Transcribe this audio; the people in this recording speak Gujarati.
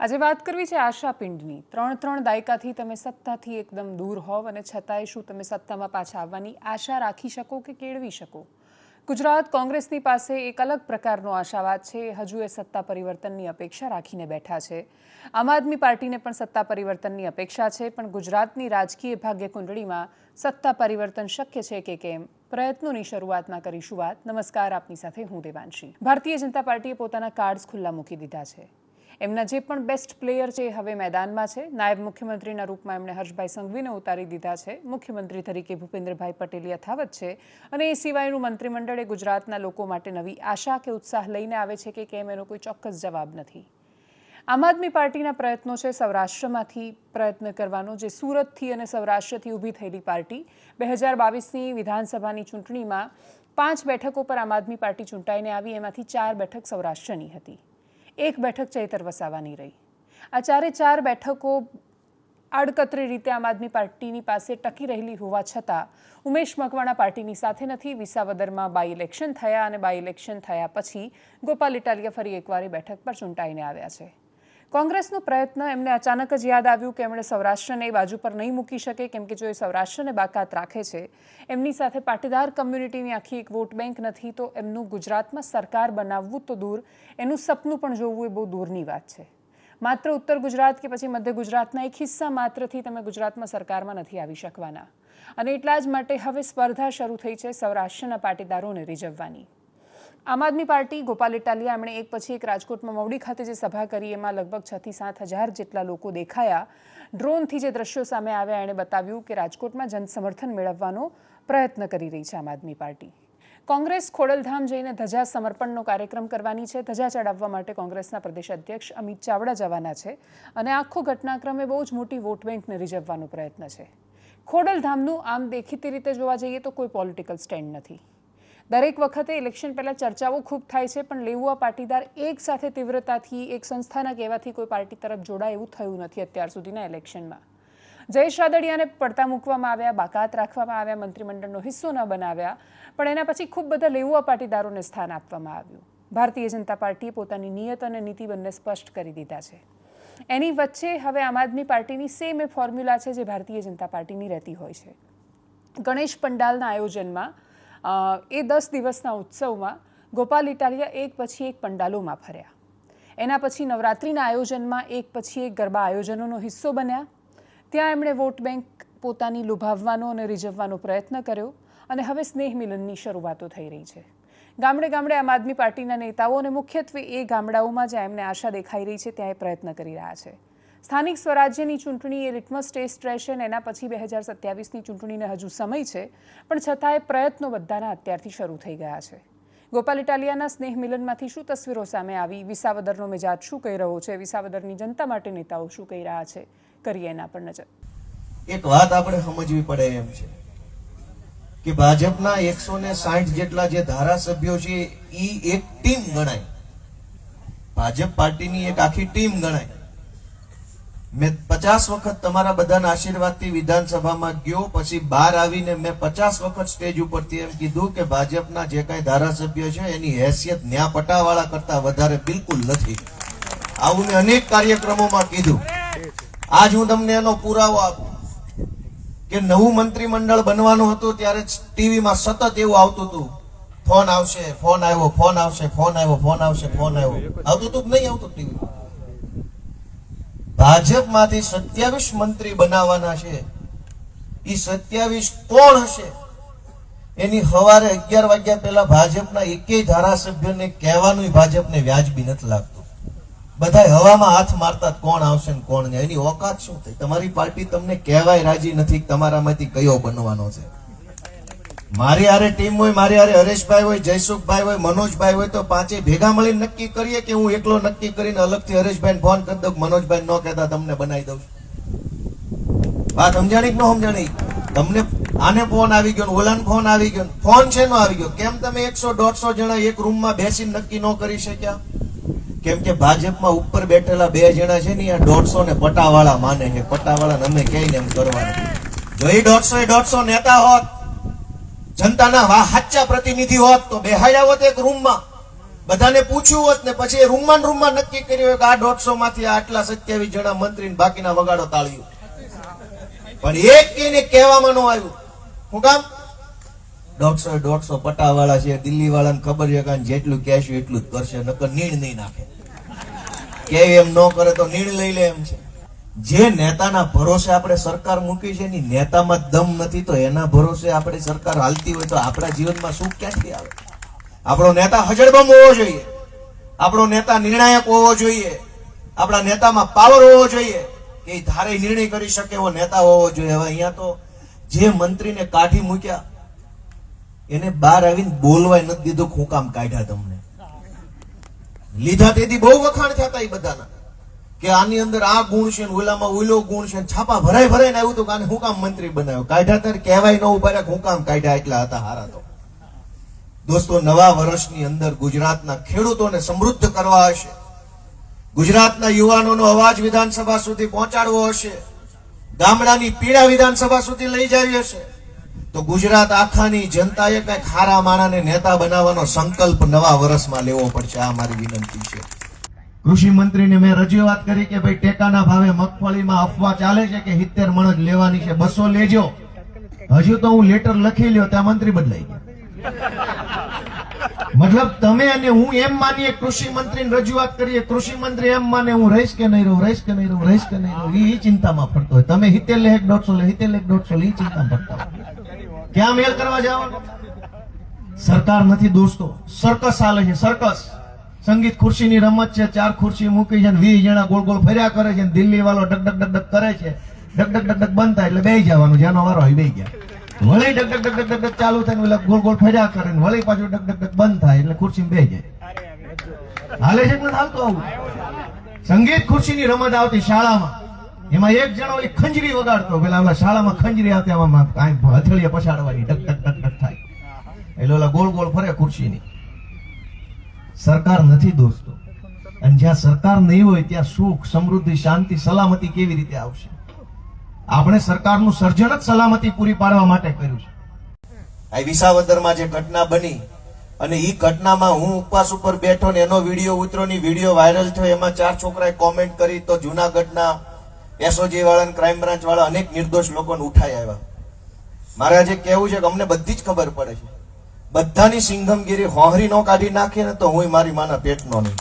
આજે વાત કરવી છે આશા પિંડની। ત્રણ દાયકાથી તમે સત્તાથી એકદમ દૂર હોવ અને છતાંય શું તમે સત્તામાં પાછા આવવાની આશા રાખી શકો કે કેળવી શકો? ગુજરાત કોંગ્રેસની પાસે એક અલગ પ્રકારનો આશાવાદ છે। હજુ એ સત્તા પરિવર્તનની અપેક્ષા રાખીને બેઠા છે। આમ આદમી પાર્ટીને પણ સત્તા પરિવર્તનની અપેક્ષા છે, પણ ગુજરાતની રાજકીય ભાગ્યકુંડળીમાં સત્તા પરિવર્તન શક્ય છે કે કેમ? પ્રયત્નોની શરૂઆતમાં કરીશું વાત। નમસ્કાર, આપની સાથે હું દેવાંશી। ભારતીય જનતા પાર્ટીએ પોતાના કાર્ડ્સ ખુલ્લા મૂકી દીધા છે। એમના જે પણ બેસ્ટ પ્લેયર છે હવે મેદાનમાં છે। નાયબ મુખ્યમંત્રીના રૂપમાં એમણે હર્ષભાઈ સંઘવીને ઉતારી દીધા છે। મુખ્યમંત્રી તરીકે ભૂપેન્દ્રભાઈ પટેલ યથાવત છે અને એ સિવાયનું મંત્રીમંડળ એ ગુજરાતના લોકો માટે નવી આશા કે ઉત્સાહ લઈને આવે છે કે કેમ, એનો કોઈ ચોક્કસ જવાબ નથી। આમ આદમી પાર્ટીના પ્રયત્નો છે સૌરાષ્ટ્રમાંથી પ્રયત્ન કરવાનો, જે સુરતથી અને સૌરાષ્ટ્રથી ઊભી થયેલી પાર્ટી 2022ની વિધાનસભાની ચૂંટણીમાં 5 બેઠકો પર આમ આદમી પાર્ટી ચૂંટાઈને આવી। એમાંથી 4 બેઠક સૌરાષ્ટ્રની હતી, 1 બેઠક ચૈતર વસાવાની રહી। આ 4 બેઠકો આડકતરી રીતે આમ આદમી પાર્ટીની પાસે ટકી રહેલી હોવા છતાં ઉમેશ મકવાણા પાર્ટીની સાથે નથી। વિસાવદરમાં બાય ઇલેક્શન થયા અને બાય ઇલેક્શન થયા પછી ગોપાલ ઇટાલિયા ફરી એકવાર બેઠક પર ચૂંટાઈને આવ્યા છે। કોંગ્રેસનો પ્રયત્ન એમને અચાનક જ યાદ આવ્યું કે એમણે સૌરાષ્ટ્રને એ બાજુ પર નહીં મૂકી શકે, કેમ કે જો એ સૌરાષ્ટ્રને બાકાત રાખે છે, એમની સાથે પાટીદાર કમ્યુનિટીની આખી એક વોટ બેંક નથી, તો એમનું ગુજરાતમાં સરકાર બનાવવું તો દૂર, એનું સપનું પણ જોવું એ બહુ દૂરની વાત છે। માત્ર ઉત્તર ગુજરાત કે પછી મધ્ય ગુજરાતના એક હિસ્સા માત્રથી તમે ગુજરાતમાં સરકારમાં નથી આવી શકવાના, અને એટલા જ માટે હવે સ્પર્ધા શરૂ થઈ છે સૌરાષ્ટ્રના પાટીદારોને રીઝવવાની। આમ આદમી પાર્ટી, ગોપાલ ઇટાલિયા, એમણે એક પછી એક રાજકોટમાં મવડી ખાતે જે સભા કરી એમાં લગભગ 6 થી 7 હજાર જેટલા લોકો દેખાયા। ડ્રોનથી જે દ્રશ્યો સામે આવ્યા એણે બતાવ્યું કે રાજકોટમાં જનસમર્થન મેળવવાનો પ્રયત્ન કરી રહી છે આમ આદમી પાર્ટી। કોંગ્રેસ ખોડલધામ જઈને ધજા સમર્પણનો કાર્યક્રમ કરવાની છે। ધજા ચડાવવા માટે કોંગ્રેસના પ્રદેશ અધ્યક્ષ અમિત ચાવડા જવાના છે અને આખો ઘટનાક્રમ એ બહુ જ મોટી વોટ બેંકને રીઝવવાનો પ્રયત્ન છે। ખોડલધામનું આમ દેખીતી રીતે જોવા જઈએ તો કોઈ પોલિટિકલ સ્ટેન્ડ નથી। દરેક વખતે ઇલેક્શન પહેલાં ચર્ચાઓ ખૂબ થાય છે, પણ લેઉવા પાટીદાર એક સાથે તીવ્રતાથી એક સંસ્થાના કહેવાથી કોઈ પાર્ટી તરફ જોડાય એવું થયું નથી અત્યાર સુધીના ઇલેક્શનમાં। જયેશ રાદડિયાને પડતા મૂકવામાં આવ્યા, બાકાત રાખવામાં આવ્યા, મંત્રીમંડળનો હિસ્સો ન બનાવ્યા, પણ એના પછી ખૂબ બધા લેઉવા પાટીદારોને સ્થાન આપવામાં આવ્યું। ભારતીય જનતા પાર્ટીએ પોતાની નિયત અને નીતિ બંને સ્પષ્ટ કરી દીધા છે। એની વચ્ચે હવે આમ આદમી પાર્ટીની સેમ એ ફોર્મ્યુલા છે જે ભારતીય જનતા પાર્ટીની રહેતી હોય છે। ગણેશ પંડાલના આયોજનમાં એ 10 દિવસના ઉત્સવમાં ગોપાલ ઇટાલિયા એક પછી એક પંડાલોમાં ફર્યા। એના પછી નવરાત્રિના આયોજનમાં એક પછી એક ગરબા આયોજનોનો હિસ્સો બન્યા। ત્યાં એમણે વોટ બેંક પોતાની લુભાવવાનો અને રીઝવવાનો પ્રયત્ન કર્યો, અને હવે સ્નેહ મિલનની શરૂઆતો થઈ રહી છે। ગામડે ગામડે આમ આદમી પાર્ટીના નેતાઓ અને મુખ્યત્વે એ ગામડાઓમાં જ્યાં એમને આશા દેખાઈ રહી છે ત્યાં એ પ્રયત્ન કરી રહ્યા છે। સ્થાનિક સ્વરાજ્યની ચૂંટણી એ લિટમસ ટેસ્ટ રહેશે અને એના પછી 2027ની ચૂંટણીને હજુ સમય છે, પણ છતાંય પ્રયત્નો બધાના અત્યારથી શરૂ થઈ ગયા છે। ગોપાલ ઇટાલિયાના સ્નેહ મિલનમાંથી શું તસવીરો સામે આવી? વિસાવદરનો મિજાજ શું કહી રહ્યો છે? વિસાવદરની જનતા માટે નેતાઓ શું કહી રહ્યા છે? કરીએ એના પર નજર। એક વાત આપણે સમજવી પડે એમ છે કે ભાજપના 160 જેટલા જે ધારાસભ્યો છે એ એક ટીમ ગણાય, ભાજપ પાર્ટીની એક આખી ટીમ ગણાય। મેં 50 વખત તમારા બધાના આશીર્વાદથી વિધાનસભામાં ગયો, પછી બહાર આવીને મેં 50 વખત સ્ટેજ ઉપરથી એમ કીધું કે ભાજપના જે કઈ ધારાસભ્ય છે એની હેસિયત ન્યા પટાવાળા કરતા વધારે બિલકુલ નથી। આવું મેં અનેક કાર્યક્રમોમાં કીધું। આજ હું તમને એનો પુરાવો આપું કે નવું મંત્રીમંડળ બનવાનું હતું ત્યારે ટીવીમાં સતત એવું આવતું હતું, ફોન આવશે, ફોન આવ્યો, ફોન આવશે, ફોન આવ્યો, ફોન આવશે, ફોન આવ્યો, આવતું હતું કે નહીં આવતું ટીવી? ભાજપમાંથી 27 મંત્રી બનાવવાના છે। એ 27 કોણ હશે? એની સવારે 11 વાગ્યા પહેલા ભાજપના એકેય ધારાસભ્યને કહેવાનું ભાજપને વ્યાજબી નથી લાગતું। બધા હવામાં હાથ મારતા કોણ આવશે ને કોણ નહીં, એની ઓકાત શું થઈ? તમારી પાર્ટી તમને કહેવાય રાજી નથી તમારામાંથી કયો બનવાનો છે। મારી હારે ટીમ હોય, મારી હારે હરેશભાઈ હોય, જયસુખભાઈ હોય, મનોજભાઈ હોય, તો પાંચે ભેગા મળીને નક્કી કરીએ કે હું એકલો નક્કી કરીને અલગથી હરેશભાઈને ફોન કરી દઉં, મનોજભાઈ ન કહેતા તમને બનાવી દઉં? વાત સમજાણી કે ન સમજાણી? તમને આને ફોન આવી ગયો, ઓલાને ફોન આવી ગયો, ફોન છે નો આવી ગયો? કેમ તમે 100-150 જણા એક રૂમમાં બેસીને નક્કી ન કરી શક્યા? કેમ કે ભાજપમાં ઉપર બેઠેલા 2 જણા છે ને, આ 150 ને પટાવાળા માને છે। પટાવાળા અમે કહીને એમ કરવાનું। જો એ 150 નેતા હોત, જનતાના સાચા પ્રતિનિધિ હોત, તો બેહાડ્યા હોત એક રૂમમાં, બધાને પૂછ્યું હોત ને પછી રૂમમાં નક્કી કર્યું કે આ 150 માંથી આટલા 27 જણા મંત્રી ને બાકીના વગાડો તાળીઓ. પણ એક કઈને કહેવામાં ન આવ્યું. શું કામ? 150 પટાવાળા છે, દિલ્હી વાળાને ખબર છે કે જેટલું કહેશું એટલું જ કરશે, નકર નીણ નહીં નાખે. કે એમ ન કરે તો નીણ લઈ લે એમ છે. જે નેતાના ભરોસે આપણે સરકાર મૂકી છે એની નેતામાં દમ નથી, તો એના ભરોસે આપણી સરકાર હાલતી હોય તો આપણા જીવનમાં સુખ ક્યાંથી આવે? આપણો નેતા હજળબમ હોવો જોઈએ, આપણો નેતા નિર્ણાયક હોવો જોઈએ, આપણા નેતામાં પાવર હોવો જોઈએ કે એ ધારે નિર્ણય કરી શકે એવો નેતા હોવો જોઈએ. હવે અહીંયા તો જે મંત્રીને કાઢી મૂક્યા એને બહાર આવીને બોલવાય નથી દીધું. હું કામ કાઢ્યા તમને? લીધા તેથી બહુ વખાણ થતા એ બધાના કે આની અંદર આ ગુણ છે, ઓલામાં ઓલો ગુણ છે, છાપા ભરાઈને આવ્યું હતું કે આને હું કામ મંત્રી બનાવ્યો. કાઢ્યા ત્યારે કહેવાય ન ઉભા રહ્યા, હું કામ કાઢ્યા, એટલા હતા હારા. તો દોસ્તો, નવા વર્ષની અંદર ગુજરાતના ખેડૂતોને સમૃદ્ધ કરવા હશે, ગુજરાતના યુવાનોનો અવાજ વિધાનસભા સુધી પહોંચાડવો હશે, ગામડાની પીડા વિધાનસભા સુધી લઈ જવી હશે, તો ગુજરાત આખાની જનતાએ કઈક ખારા માણાને નેતા બનાવવાનો સંકલ્પ નવા વર્ષમાં લેવો પડશે. આ મારી વિનંતી છે. કૃષિ મંત્રીને મેં રજૂઆત કરી કે ભાઈ ટેકાના ભાવે મગફળીમાં અફવા ચાલે છે કે 70 મણ જ લેવાની છે, 200 લેજો. હજુ તો હું લેટર લખી લ્યો ત્યાં મંત્રી બદલાઈ ગયા. મતલબ તમે અને હું એમ માનીએ, કૃષિ મંત્રીને રજૂઆત કરીએ, કૃષિ મંત્રી એમ માને હું રહીશ કે નહીં રહું, રહીશ કે નહીં રહું, રહીશ કે નહીં રહું, એ ચિંતામાં પડતો હોય. તમે 70 લે 150 લે, 70 લે 150 લે, એ ચિંતામાં પડતા હોય. ક્યાં મેલ કરવા જવાનું? સરકાર નથી દોસ્તો, સર્કસ ચાલે છે, સર્કસ. સંગીત ખુરશીની રમત છે, 4 ખુરશી મૂકી છે, 20 જણા ગોળ ગોળ ફર્યા કરે છે, દિલ્હી વાળો ડક ડક ડક ડક કરે છે, ડક ડક ડક ડક બંધ થાય એટલે બેસી જવાનું, જેનો વારો હોય બેસી ગયા. વળી duck duck duck duck duck ચાલુ થાય એટલે ગોળ ગોળ ફર્યા કરે, વળી પાછું ડક ડક ડક બંધ થાય એટલે ખુરશી બેસી જાય. હાલે છે કે હાલતો આવું? સંગીત ખુરશીની રમત આવતી શાળામાં, એમાં એક જણો ઓલી ખંજરી વગાડતો, પેલા ઓલા શાળામાં ખંજરી આવતી, આમાં હથેળીએ પછાડવાની, ડક ડક ડક ડક થાય એટલે ઓલા ગોળ ગોળ ફરે ખુરશીની. સરકાર નથી દોસ્તો, અને જ્યાં સરકાર નહીં હોય ત્યાં સુખ, સમૃદ્ધિ, શાંતિ, સલામતી કેવી રીતે આવશે? આપણે સરકારનું સર્જન જ સલામતી પૂરી પાડવા માટે કર્યું છે. આ વિસાવદરમાં જે ઘટના બની અને એ ઘટનામાં હું ઉપવાસ ઉપર બેઠો ને એનો વિડીયો ઉતરો ની વિડીયો વાયરલ થયો, એમાં 4 છોકરાએ કોમેન્ટ કરી તો જુનાગઢના એસઓજી વાળા, ક્રાઇમ બ્રાન્ચ વાળા અનેક નિર્દોષ લોકોને ઉઠાઈ આવ્યા. મારે આજે કહેવું છે કે અમને બધી જ ખબર પડે છે, બધાની સિંઘમગીરી હોહરી નો કાઢી નાખીએ ને તો હું મારી માના પેટનો નહીં.